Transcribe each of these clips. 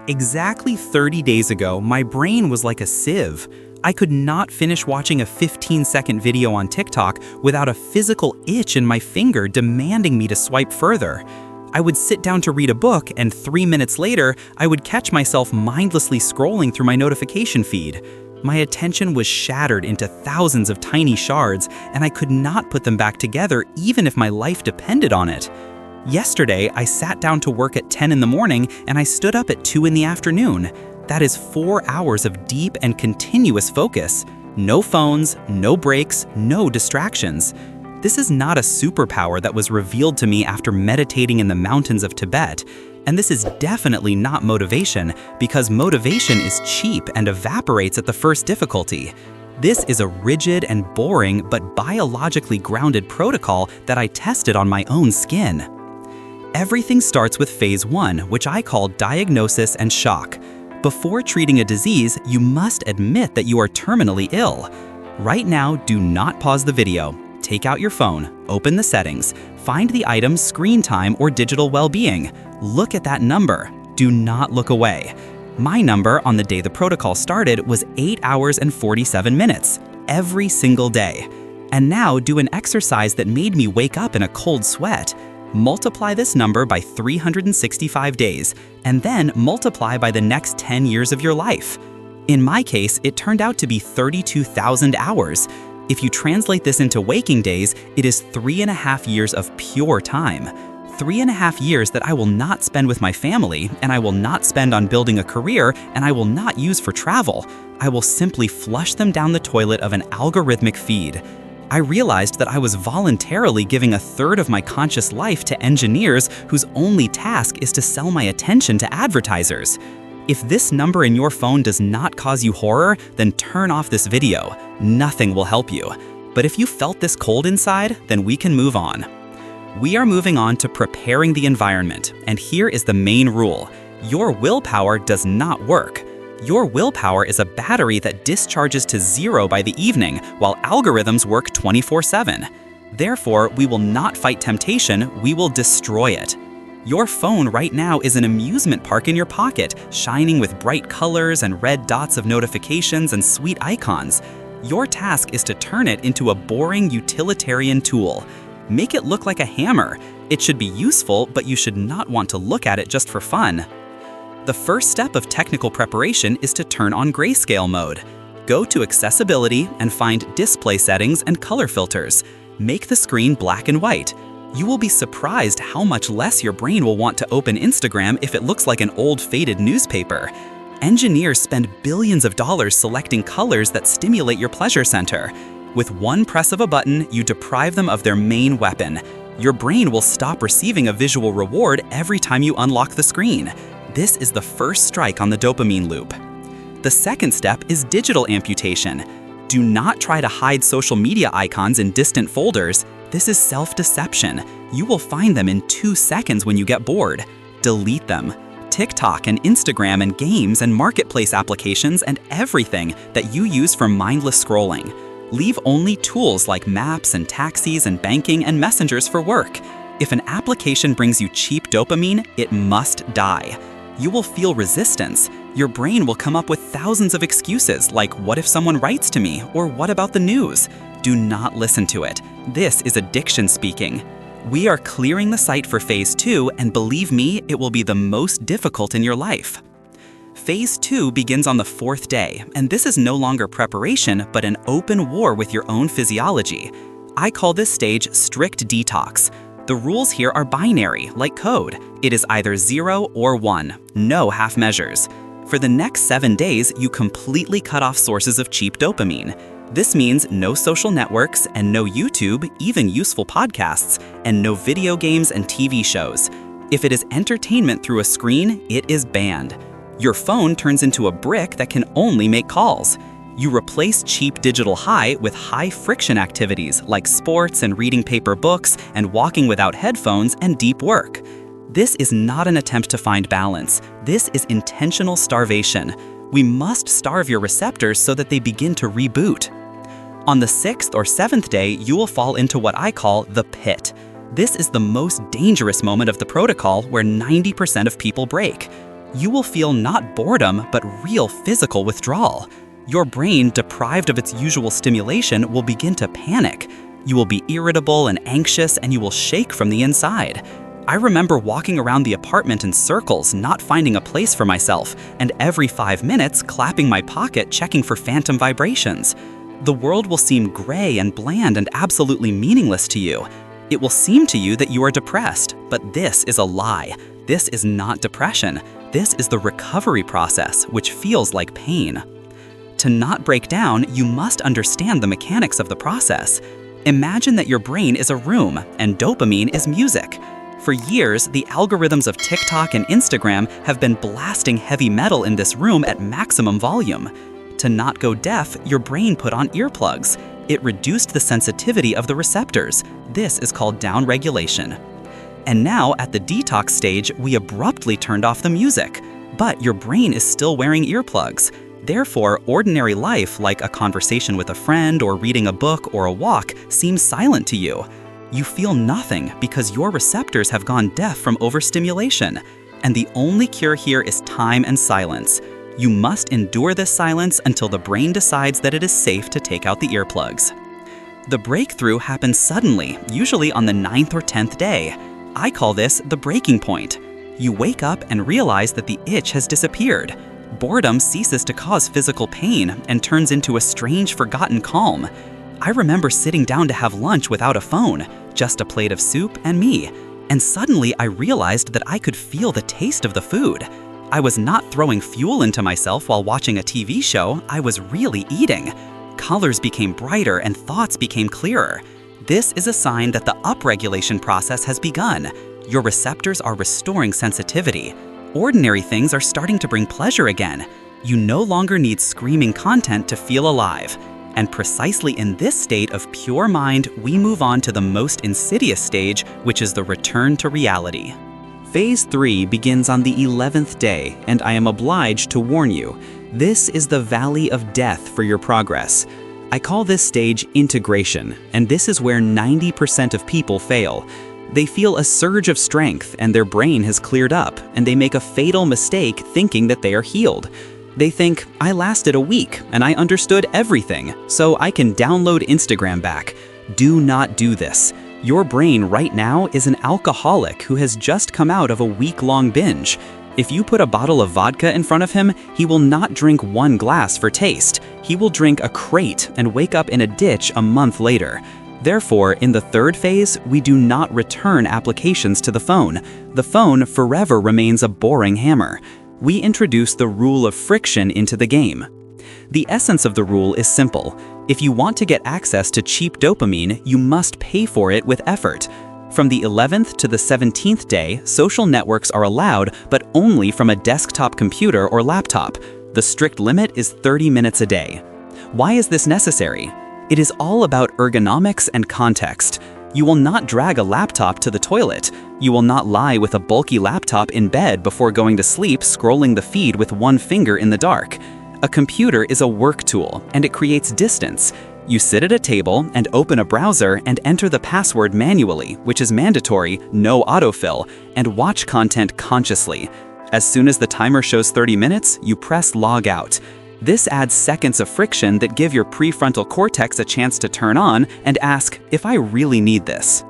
Exactly 30 days ago, my brain was like a sieve. I could not finish watching a 15-second video on TikTok without a physical itch in my finger demanding me to swipe further. I would sit down to read a book, and 3 minutes later, I would catch myself mindlessly scrolling through my notification feed. My attention was shattered into thousands of tiny shards, and I could not put them back together even if my life depended on it. Yesterday, I sat down to work at 10 in the morning and I stood up at 2 in the afternoon. That is 4 hours of deep and continuous focus. No phones, no breaks, no distractions. This is not a superpower that was revealed to me after meditating in the mountains of Tibet. And this is definitely not motivation, because motivation is cheap and evaporates at the first difficulty. This is a rigid and boring but biologically grounded protocol that I tested on my own skin. Everything starts with phase 1, which I call diagnosis and shock. Before treating a disease, you must admit that you are terminally ill. Right now, do not pause the video. Take out your phone, open the settings, find the item screen time or digital well-being. Look at that number. Do not look away. My number on the day the protocol started was 8 hours and 47 minutes, every single day. And now do an exercise that made me wake up in a cold sweat. Multiply this number by 365 days, and then multiply by the next 10 years of your life. In my case, it turned out to be 32,000 hours. If you translate this into waking days, it is 3.5 years of pure time. 3.5 years that I will not spend with my family, and I will not spend on building a career, and I will not use for travel. I will simply flush them down the toilet of an algorithmic feed. I realized that I was voluntarily giving 1/3 of my conscious life to engineers whose only task is to sell my attention to advertisers. If this number in your phone does not cause you horror, then turn off this video. Nothing will help you. But if you felt this cold inside, then we can move on. We are moving on to preparing the environment, and here is the main rule. Your willpower does not work. Your willpower is a battery that discharges to 0 by the evening, while algorithms work 24/7. Therefore, we will not fight temptation, we will destroy it. Your phone right now is an amusement park in your pocket, shining with bright colors and red dots of notifications and sweet icons. Your task is to turn it into a boring utilitarian tool. Make it look like a hammer. It should be useful, but you should not want to look at it just for fun. The first step of technical preparation is to turn on Grayscale Mode. Go to Accessibility and find Display Settings and Color Filters. Make the screen black and white. You will be surprised how much less your brain will want to open Instagram if it looks like an old faded newspaper. Engineers spend billions of dollars selecting colors that stimulate your pleasure center. With one press of a button, you deprive them of their main weapon. Your brain will stop receiving a visual reward every time you unlock the screen. This is the first strike on the dopamine loop. The second step is digital amputation. Do not try to hide social media icons in distant folders. This is self-deception. You will find them in 2 seconds when you get bored. Delete them. TikTok and Instagram and games and marketplace applications and everything that you use for mindless scrolling. Leave only tools like maps and taxis and banking and messengers for work. If an application brings you cheap dopamine, it must die. You will feel resistance. Your brain will come up with thousands of excuses like, what if someone writes to me? Or what about the news? Do not listen to it. This is addiction speaking. We are clearing the site for phase 2, and believe me, it will be the most difficult in your life. Phase 2 begins on the 4th day, and this is no longer preparation, but an open war with your own physiology. I call this stage strict detox. The rules here are binary, like code. It is either 0 or 1, no half measures. For the next 7 days, you completely cut off sources of cheap dopamine. This means no social networks and no YouTube, even useful podcasts, and no video games and TV shows. If it is entertainment through a screen, it is banned. Your phone turns into a brick that can only make calls. You replace cheap digital high with high-friction activities like sports and reading paper books and walking without headphones and deep work. This is not an attempt to find balance. This is intentional starvation. We must starve your receptors so that they begin to reboot. On the 6th or 7th day, you will fall into what I call the pit. This is the most dangerous moment of the protocol where 90% of people break. You will feel not boredom, but real physical withdrawal. Your brain, deprived of its usual stimulation, will begin to panic. You will be irritable and anxious, and you will shake from the inside. I remember walking around the apartment in circles, not finding a place for myself, and every 5 minutes clapping my pocket checking for phantom vibrations. The world will seem gray and bland and absolutely meaningless to you. It will seem to you that you are depressed, but this is a lie. This is not depression. This is the recovery process, which feels like pain. To not break down, you must understand the mechanics of the process. Imagine that your brain is a room and dopamine is music. For years, the algorithms of TikTok and Instagram have been blasting heavy metal in this room at maximum volume. To not go deaf, your brain put on earplugs. It reduced the sensitivity of the receptors. This is called downregulation. And now, at the detox stage, we abruptly turned off the music. But your brain is still wearing earplugs. Therefore, ordinary life, like a conversation with a friend or reading a book or a walk, seems silent to you. You feel nothing because your receptors have gone deaf from overstimulation. And the only cure here is time and silence. You must endure this silence until the brain decides that it is safe to take out the earplugs. The breakthrough happens suddenly, usually on the 9th or 10th day. I call this the breaking point. You wake up and realize that the itch has disappeared. Boredom ceases to cause physical pain and turns into a strange, forgotten calm. I remember sitting down to have lunch without a phone, just a plate of soup and me, and suddenly I realized that I could feel the taste of the food. I was not throwing fuel into myself while watching a TV show, I was really eating. Colors became brighter and thoughts became clearer. This is a sign that the upregulation process has begun. Your receptors are restoring sensitivity. Ordinary things are starting to bring pleasure again. You no longer need screaming content to feel alive. And precisely in this state of pure mind, we move on to the most insidious stage, which is the return to reality. Phase 3 begins on the 11th day, and I am obliged to warn you, this is the valley of death for your progress. I call this stage integration, and this is where 90% of people fail. They feel a surge of strength and their brain has cleared up, and they make a fatal mistake thinking that they are healed. They think, I lasted a week and I understood everything, so I can download Instagram back. Do not do this. Your brain right now is an alcoholic who has just come out of a week-long binge. If you put a bottle of vodka in front of him, he will not drink 1 glass for taste. He will drink a crate and wake up in a ditch a month later. Therefore, in the 3rd phase, we do not return applications to the phone. The phone forever remains a boring hammer. We introduce the rule of friction into the game. The essence of the rule is simple. If you want to get access to cheap dopamine, you must pay for it with effort. From the 11th to the 17th day, social networks are allowed, but only from a desktop computer or laptop. The strict limit is 30 minutes a day. Why is this necessary? It is all about ergonomics and context. You will not drag a laptop to the toilet. You will not lie with a bulky laptop in bed before going to sleep scrolling the feed with 1 finger in the dark. A computer is a work tool, and it creates distance. You sit at a table and open a browser and enter the password manually, which is mandatory, no autofill, and watch content consciously. As soon as the timer shows 30 minutes, you press log out. This adds seconds of friction that give your prefrontal cortex a chance to turn on and ask if I really need this.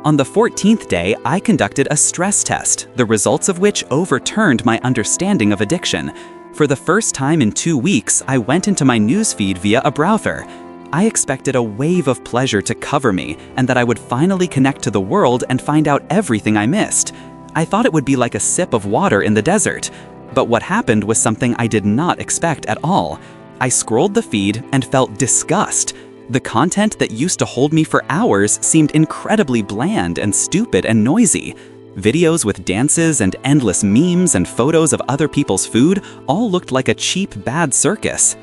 On the 14th day, I conducted a stress test, the results of which overturned my understanding of addiction. For the first time in 2 weeks, I went into my newsfeed via a browser. I expected a wave of pleasure to cover me and that I would finally connect to the world and find out everything I missed. I thought it would be like a sip of water in the desert. But what happened was something I did not expect at all. I scrolled the feed and felt disgust. The content that used to hold me for hours seemed incredibly bland and stupid and noisy. Videos with dances and endless memes and photos of other people's food all looked like a cheap, bad circus.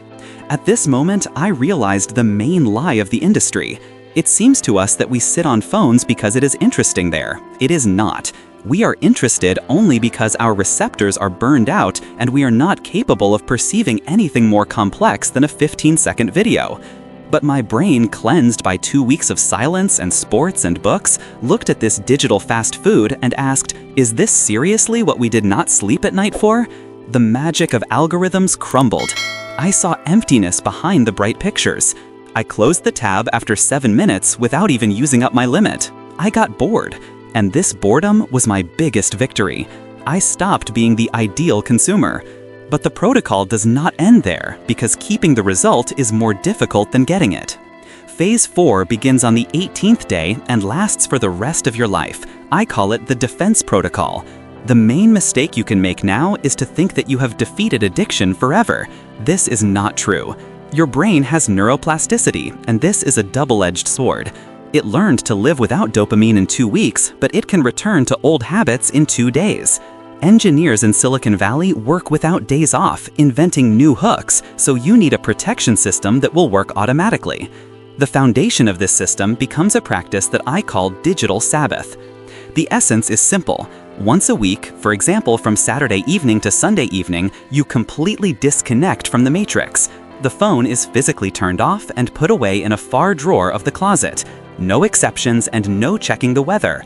At this moment, I realized the main lie of the industry. It seems to us that we sit on phones because it is interesting there. It is not. We are interested only because our receptors are burned out and we are not capable of perceiving anything more complex than a 15-second video. But my brain, cleansed by 2 weeks of silence and sports and books, looked at this digital fast food and asked, "Is this seriously what we did not sleep at night for?" The magic of algorithms crumbled. I saw emptiness behind the bright pictures. I closed the tab after 7 minutes without even using up my limit. I got bored, and this boredom was my biggest victory. I stopped being the ideal consumer. But the protocol does not end there, because keeping the result is more difficult than getting it. Phase 4 begins on the 18th day and lasts for the rest of your life. I call it the defense protocol. The main mistake you can make now is to think that you have defeated addiction forever. This is not true. Your brain has neuroplasticity, and this is a double-edged sword. It learned to live without dopamine in 2 weeks, but it can return to old habits in 2 days. Engineers in Silicon Valley work without days off, inventing new hooks, so you need a protection system that will work automatically. The foundation of this system becomes a practice that I call Digital Sabbath. The essence is simple. Once a week, for example from Saturday evening to Sunday evening, you completely disconnect from the matrix. The phone is physically turned off and put away in a far drawer of the closet. No exceptions and no checking the weather.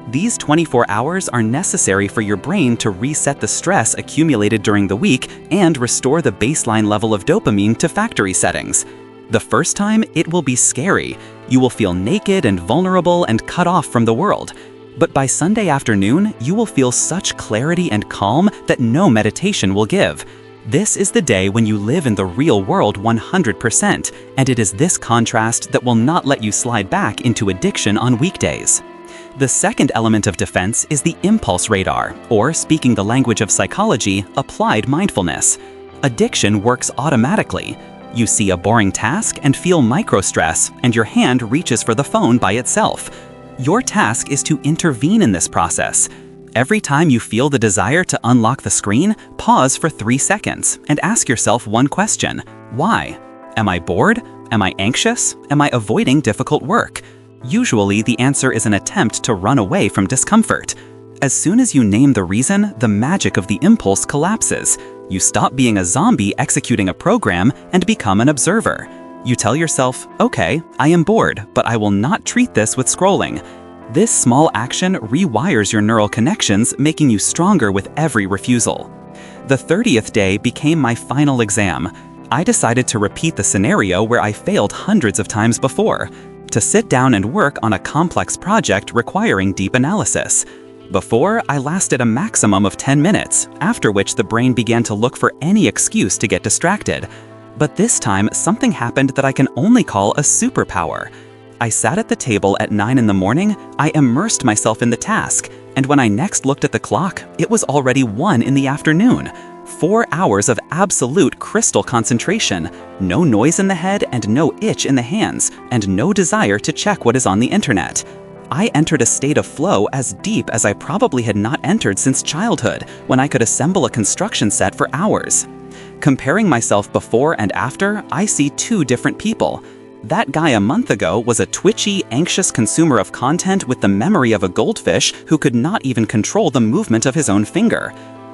These 24 hours are necessary for your brain to reset the stress accumulated during the week and restore the baseline level of dopamine to factory settings. The first time, it will be scary. You will feel naked and vulnerable and cut off from the world. But by Sunday afternoon, you will feel such clarity and calm that no meditation will give. This is the day when you live in the real world 100%, and it is this contrast that will not let you slide back into addiction on weekdays. The second element of defense is the impulse radar, or speaking the language of psychology, applied mindfulness. Addiction works automatically. You see a boring task and feel micro-stress, and your hand reaches for the phone by itself. Your task is to intervene in this process. Every time you feel the desire to unlock the screen, pause for 3 seconds and ask yourself one question. Why? Am I bored? Am I anxious? Am I avoiding difficult work? Usually, the answer is an attempt to run away from discomfort. As soon as you name the reason, the magic of the impulse collapses. You stop being a zombie executing a program and become an observer. You tell yourself, okay, I am bored, but I will not treat this with scrolling. This small action rewires your neural connections, making you stronger with every refusal. The 30th day became my final exam. I decided to repeat the scenario where I failed hundreds of times before, to sit down and work on a complex project requiring deep analysis. Before, I lasted a maximum of 10 minutes, after which the brain began to look for any excuse to get distracted. But this time, something happened that I can only call a superpower. I sat at the table at 9 in the morning, I immersed myself in the task, and when I next looked at the clock, it was already 1 in the afternoon. 4 hours of absolute crystal concentration, no noise in the head and no itch in the hands, and no desire to check what is on the internet. I entered a state of flow as deep as I probably had not entered since childhood, when I could assemble a construction set for hours. Comparing myself before and after, I see 2 different people. That guy a month ago was a twitchy, anxious consumer of content with the memory of a goldfish who could not even control the movement of his own finger.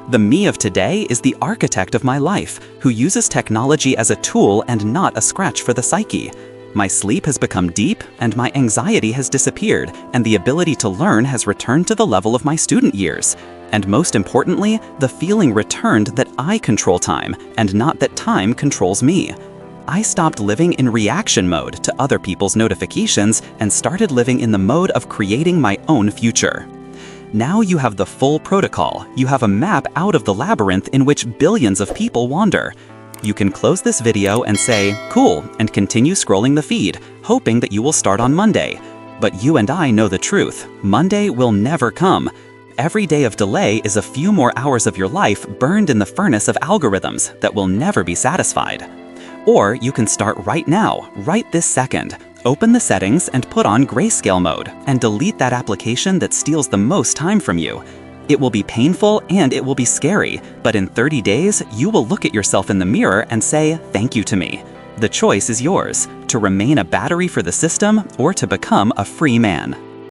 The me of today is the architect of my life, who uses technology as a tool and not a scratch for the psyche. My sleep has become deep, and my anxiety has disappeared, and the ability to learn has returned to the level of my student years. And most importantly, the feeling returned that I control time, and not that time controls me. I stopped living in reaction mode to other people's notifications and started living in the mode of creating my own future. Now you have the full protocol. You have a map out of the labyrinth in which billions of people wander. You can close this video and say, cool, and continue scrolling the feed, hoping that you will start on Monday. But you and I know the truth. Monday will never come. Every day of delay is a few more hours of your life burned in the furnace of algorithms that will never be satisfied. Or you can start right now, right this second. Open the settings and put on Grayscale Mode and delete that application that steals the most time from you. It will be painful and it will be scary, but in 30 days, you will look at yourself in the mirror and say, thank you to me. The choice is yours, to remain a battery for the system or to become a free man.